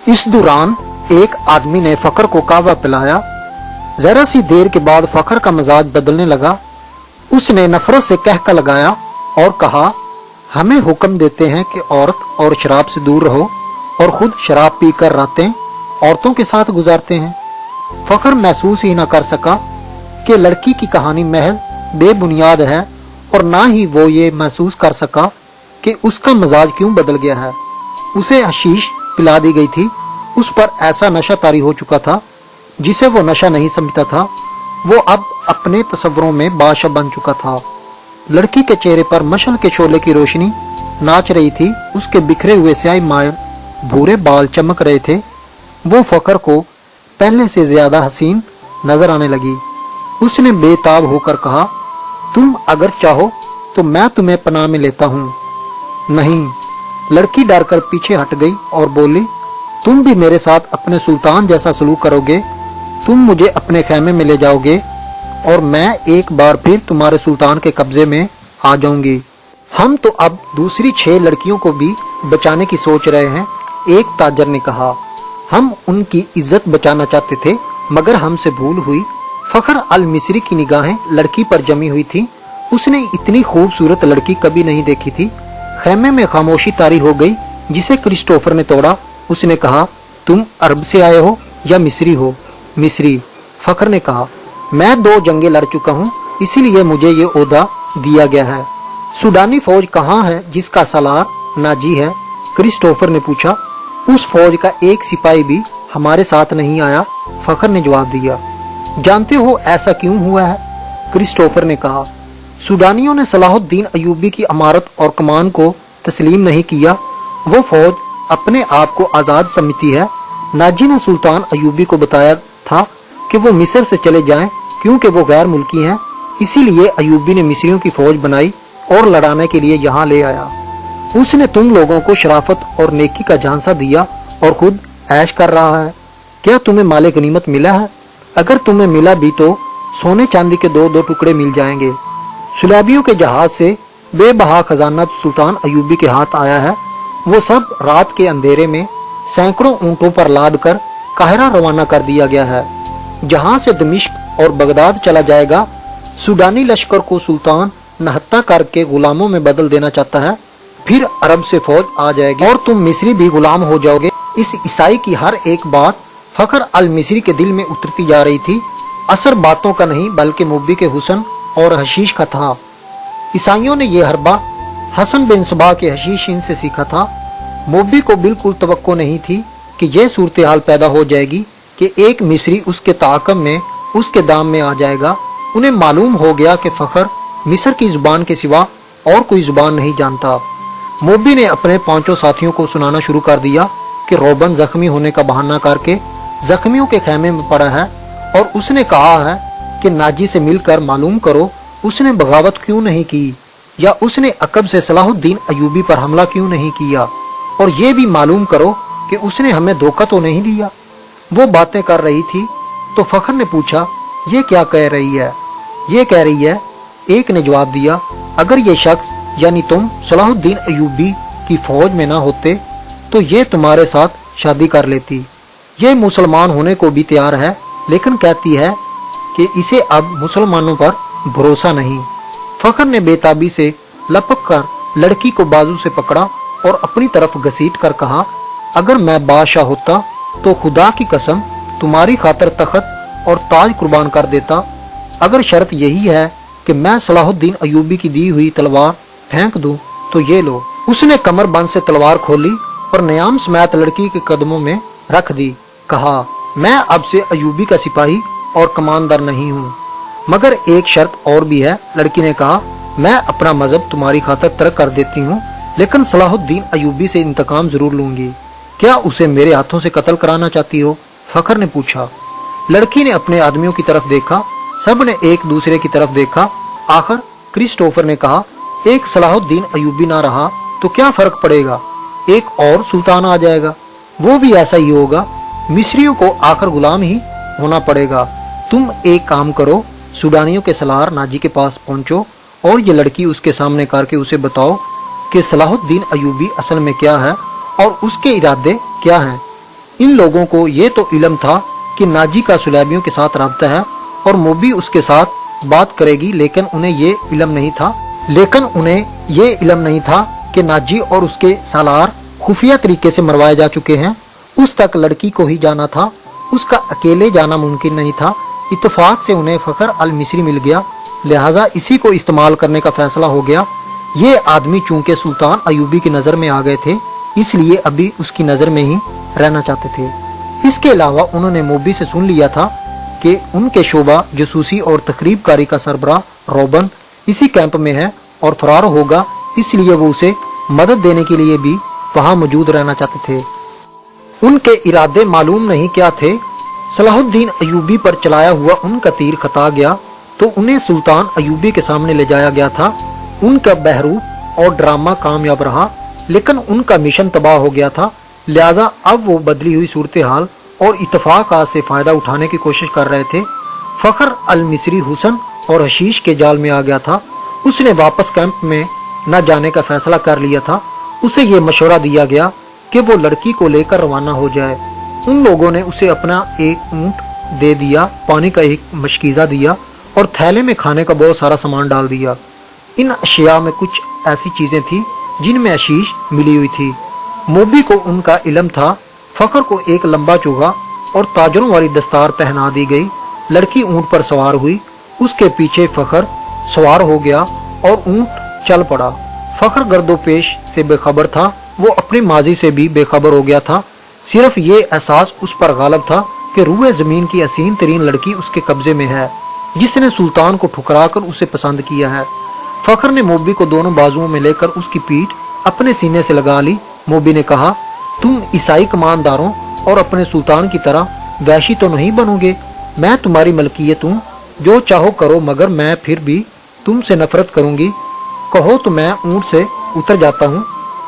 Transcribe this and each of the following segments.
इस दौरान एक आदमी ने फखर को कहवा पिलाया। जरा सी देर के बाद फखर का मिजाज बदलने लगा। उसने नफरत से कहका लगाया और कहा, हमें हुक्म देते हैं कि औरत और शराब से दूर रहो और खुद शराब पीकर रातें औरतों के साथ गुजारते हैं। फखर महसूस ही न कर सका कि लड़की की कहानी महज बेबुनियाद है और ना ही वो ये महसूस कर सका कि उसका मिजाज क्यों बदल गया है। उसे हशीश पिला दी गई थी। उस पर ऐसा नशा तारी हो चुका था जिसे वो नशा नहीं समझता था। वो अब अपने तस्वरों में बादशाह बन चुका था। लड़की के चेहरे पर मशल के शोले की रोशनी नाच रही थी। उसके बिखरे हुए स्याही मायल भूरे बाल चमक रहे थे। वो फखर को पहले से ज्यादा हसीन नजर आने लगी। उसने बेताब होकर कहा, तुम अगर चाहो तो मैं तुम्हें पनाह में लेता हूँ। नहीं। लड़की डरकर पीछे हट गई और बोली, तुम भी मेरे साथ अपने सुल्तान जैसा सलूक करोगे। तुम मुझे अपने खेमे में ले जाओगे और मैं एक बार फिर तुम्हारे सुल्तान के कब्जे में आ जाऊंगी। हम तो अब दूसरी 6 लड़कियों को भी बचाने की सोच रहे हैं, एक ताजर ने कहा। हम उनकी इज्जत बचाना चाहते थे मगर हमसे भूल हुई। फखर अल मिस्री की निगाहें लड़की पर जमी हुई थी। उसने इतनी खूबसूरत लड़की कभी नहीं देखी थी। खेमे में खामोशी तारी हो गई जिसे क्रिस्टोफर ने तोड़ा। उसने कहा, तुम अरब से आए हो या मिस्री हो? मिस्री। फखर ने कहा, मैं 2 जंगें लड़ चुका हूँ, इसीलिए मुझे ये ओहदा दिया गया है। सूडानी फौज कहाँ है जिसका सलार नाजी है? क्रिस्टोफर ने पूछा। उस फौज का एक सिपाही भी हमारे साथ नहीं आया, फखर ने जवाब दिया। जानते हो ऐसा क्यों हुआ है? क्रिस्टोफर ने कहा। सूडानियों ने सलाहुद्दीन अयूबी की अमारत और कमान को तस्लीम नहीं किया। वो फौज अपने आप को आजाद समझती है। नाजी ने सुल्तान अयूबी को बताया था कि वो मिस्र से चले जाएं क्योंकि वो गैर मुल्की हैं। इसीलिए अयूबी ने मिस्रियों की फौज बनाई और लड़ाने के लिए यहाँ ले आया। उसने तुम लोगों को शराफत और नेकी का झांसा दिया और खुद ऐश कर रहा है। क्या तुम्हें माले गनीमत मिला है? अगर तुम्हें मिला भी तो सोने चांदी के 2-2 टुकड़े मिल जाएंगे। सुलाबियों के जहाज से बेबहा खजाना सुल्तान अयूबी के हाथ आया है। वो सब रात के अंधेरे में सैकड़ों ऊंटों पर लाद कर काहिरा रवाना कर दिया गया है, जहां से दमिश्क और बगदाद चला जाएगा। सूडानी लश्कर को सुल्तान नहत्ता करके गुलामों में बदल देना चाहता है। फिर अरब से फौज आ जाएगी और तुम मिस्री भी गुलाम हो जाओगे। इस ईसाई की हर एक बात फखर अल मिस्री के दिल में उतरती जा रही थी। असर बातों का नहीं बल्कि मुब्बी के हुस्न और हशीश का था। ईसाइयों ने यह हरबा हसन बिन सबा के हशीशिन से सीखा था। मुब्बी को बिल्कुल तवक्को नहीं थी कि यह सूरत हाल पैदा हो जाएगी कि एक मिस्री उसके ताकम में उसके दाम में आ जाएगा। उन्हें मालूम हो गया कि फखर मिस्र की जुबान के सिवा और कोई जुबान नहीं जानता। मुब्बी ने अपने 5 साथियों को सुनाना शुरू कर दिया कि रोबन जख्मी होने का बहाना करके जख्मियों के खेमे में पड़ा है और उसने कहा है कि नाजी से मिलकर मालूम करो उसने बगावत क्यों नहीं की या उसने अकब से सलाहुद्दीन अयूबी पर हमला क्यों नहीं किया, और ये भी मालूम करो कि उसने हमें धोखा तो नहीं दिया। वो बातें कर रही थी तो फखर ने पूछा, ये क्या कह रही है? ये कह रही है, एक ने जवाब दिया, अगर ये शख्स यानी तुम सलाहुद्दीन अयूबी की फौज में ना होते तो ये तुम्हारे साथ शादी कर लेती। ये मुसलमान होने को भी तैयार है लेकिन कहती है कि इसे अब मुसलमानों पर भरोसा नहीं। फखर ने बेताबी से लपक कर लड़की को बाजू से पकड़ा और अपनी तरफ घसीट कर कहा, अगर मैं बादशाह होता तो खुदा की कसम तुम्हारी खातर तख्त और ताज कुर्बान कर देता। अगर शर्त यही है कि मैं सलाहुद्दीन अयूबी की दी हुई तलवार फेंक दूं तो ये लो। उसने कमरबंद से तलवार खोली और नयाम समेत लड़की के कदमों में रख दी। कहा, मैं अब से अयूबी का सिपाही और कमानदार नहीं हूँ, मगर एक शर्त और भी है। लड़की ने कहा, मैं अपना मजहब तुम्हारी खातर तर्क कर देती हूँ लेकिन सलाहुद्दीन अयूबी से इंतकाम जरूर लूंगी। क्या उसे मेरे हाथों से कत्ल कराना चाहती हो? फखर ने पूछा। लड़की ने अपने आदमियों की तरफ देखा। सब ने एक दूसरे की तरफ देखा। आखिर क्रिस्टोफर ने कहा, एक सलाहुद्दीन अयूबी ना रहा तो क्या फर्क पड़ेगा, एक और सुल्तान आ जाएगा, वो भी ऐसा ही होगा। मिस्रियों को आखिर गुलाम ही होना पड़ेगा। तुम एक काम करो, सूडानियों के सलार नाजी के पास पहुंचो और ये लड़की उसके सामने करके उसे बताओ कि सलाहुद्दीन अयूबी असल में क्या है और उसके इरादे क्या हैं। इन लोगों को ये तो इल्म था कि नाजी का सुलैबियों के साथ राब्ता है और मोबी उसके साथ बात करेगी, लेकिन उन्हें ये इल्म नहीं था कि नाजी और उसके सालार खुफिया तरीके से मरवाए जा चुके हैं। उस तक लड़की को ही जाना था, उसका अकेले जाना मुमकिन नहीं था। इत्तेफाक से उन्हें फखर अल मिस्री मिल गया, लिहाजा इसी को इस्तेमाल करने का फैसला हो गया। ये आदमी चूंकि सुल्तान अयूबी की नजर में आ गए थे, इसलिए अभी उसकी नजर में ही रहना चाहते थे। इसके अलावा उन्होंने मोबी से सुन लिया था कि उनके शोबा जासूसी और तकरीब कारी का सरबराह रोबन इसी कैंप में है और फरार होगा, इसलिए वो उसे मदद देने के लिए भी वहां मौजूद रहना चाहते थे। उनके इरादे मालूम नहीं क्या थे। सलाहुद्दीन अयूबी पर चलाया हुआ उनका तीर खता गया तो उन्हें सुल्तान अयूबी के सामने ले जाया गया था। उनका बहरूप और ड्रामा कामयाब रहा, लेकिन उनका मिशन तबाह हो गया था। लिहाजा अब वो बदली हुई सूरत हाल और इत्तफाक़ात से फायदा उठाने की कोशिश कर रहे थे। फखर अल मिस्री हुसन और हशीश के जाल में आ गया था। उसने वापस कैंप में न जाने का फैसला कर लिया था। उसे ये मशवरा दिया गया कि वो लड़की को लेकर रवाना हो जाए। उन लोगों ने उसे अपना एक ऊंट दे दिया, पानी का एक मशकीजा दिया और थैले में खाने का बहुत सारा सामान डाल दिया। इन अशिया में कुछ ऐसी चीजें थी जिनमें आशीष मिली हुई थी। मोबी को उनका इल्म था। फखर को एक लंबा चूहा और ताजरों वाली दस्तार पहना दी गई। लड़की ऊंट पर सवार हुई, उसके पीछे फखर सवार हो गया और ऊंट चल पड़ा। फखर गर्दोपेश से बेखबर था, वो अपनी माजी से भी बेखबर हो गया था। सिर्फ ये एहसास उस पर गालिब था कि रूए जमीन की हसीन तरीन लड़की उसके कब्जे में है, जिसने सुल्तान को ठुकराकर उसे पसंद किया है। फखर ने मोबी को दोनों बाजुओं में लेकर उसकी पीठ अपने सीने से लगा ली। मोबी ने कहा, तुम ईसाई कमानदारों और अपने सुल्तान की तरह वैशी तो नहीं बनोगे। मैं तुम्हारी मलकियत हूँ, जो चाहो करो, मगर मैं फिर भी तुमसे नफरत करूंगी। कहो तो मैं ऊंट से उतर जाता हूँ।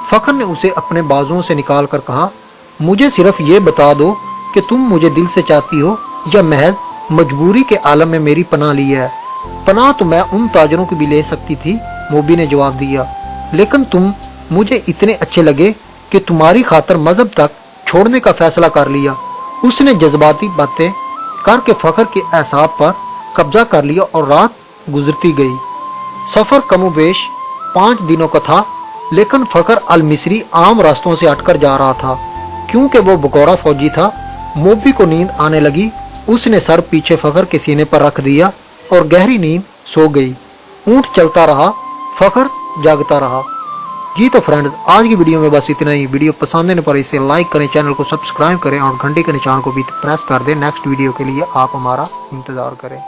फखर ने उसे अपने बाजुओं से निकाल कर कहा, मुझे सिर्फ ये बता दो कि तुम मुझे दिल से चाहती हो या महज मजबूरी के आलम में मेरी पनाह ली है। पनाह तो मैं उन ताजरों की भी ले सकती थी, मोबी ने जवाब दिया, लेकिन तुम मुझे इतने अच्छे लगे कि तुम्हारी खातर मजहब तक छोड़ने का फैसला कर लिया। उसने जज्बाती बातें करके फखर के एहसाब पर कब्जा कर लिया और रात गुजरती गई। सफर कमोबेश 5 दिनों का था, लेकिन फखर अल मिस्री आम रास्तों से हटकर जा रहा था, क्योंकि वो बकौरा फौजी था। मोबी को नींद आने लगी। उसने सर पीछे फखर के सीने पर रख दिया और गहरी नींद सो गई। ऊंट चलता रहा, फखर जागता रहा। जी तो फ्रेंड्स, आज की वीडियो में बस इतना ही। वीडियो पसंद आने पर इसे लाइक करें, चैनल को सब्सक्राइब करें और घंटे के निशान को भी प्रेस कर दें। नेक्स्ट वीडियो के लिए आप हमारा इंतजार करें।